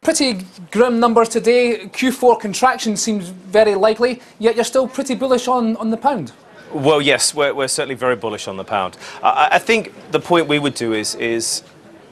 pretty grim numbers today. Q4 contraction seems very likely, yet you're still pretty bullish on the pound. Well, yes, we're certainly very bullish on the pound. I think the point we would do is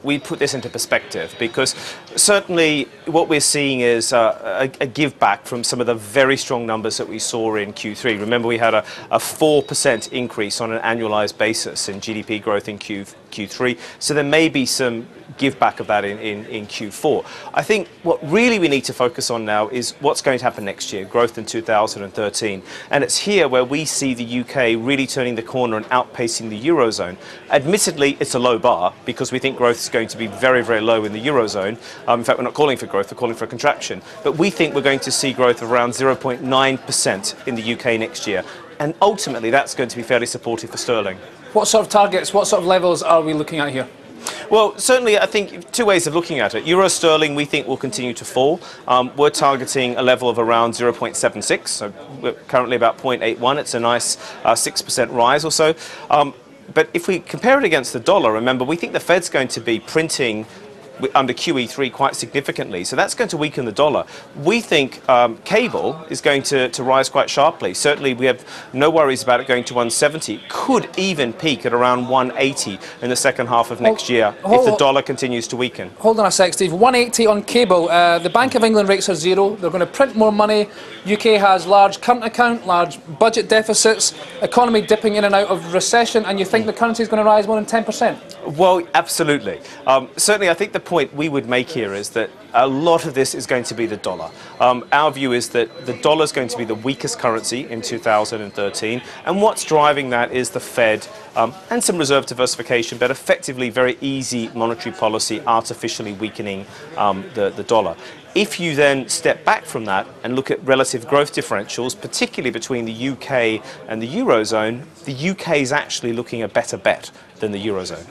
we put this into perspective, because certainly what we're seeing is a give back from some of the very strong numbers that we saw in Q3. Remember, we had a 4% increase on an annualized basis in GDP growth in Q3, so there may be some give back of that in Q4. I think what really we need to focus on now is what's going to happen next year, growth in 2013. And it's here where we see the UK really turning the corner and outpacing the Eurozone. Admittedly, it's a low bar, because we think growth is going to be very, very low in the Eurozone. In fact, we're not calling for growth, we're calling for a contraction. But we think we're going to see growth of around 0.9% in the UK next year. And ultimately, that's going to be fairly supportive for sterling. What sort of targets, what sort of levels are we looking at here? Well, certainly, I think two ways of looking at it. Euro sterling, we think, will continue to fall. We're targeting a level of around 0.76, so we're currently about 0.81. It's a nice 6% rise or so. But if we compare it against the dollar, remember, we think the Fed's going to be printing under QE3 quite significantly, so that's going to weaken the dollar. We think cable is going to rise quite sharply. Certainly we have no worries about it going to 170. Could even peak at around 180 in the second half of next year if the dollar continues to weaken. Hold on a sec, Steve. 180 on cable. The Bank of England rates are zero. They're going to print more money. UK has large current account, large budget deficits, economy dipping in and out of recession, and you think the currency is going to rise more than 10%? Well, absolutely. Certainly, I think the point we would make here is that a lot of this is going to be the dollar. Our view is that the dollar is going to be the weakest currency in 2013, and what's driving that is the Fed and some reserve diversification, but effectively very easy monetary policy artificially weakening the dollar. If you then step back from that and look at relative growth differentials, particularly between the UK and the Eurozone, the UK is actually looking a better bet than the Eurozone.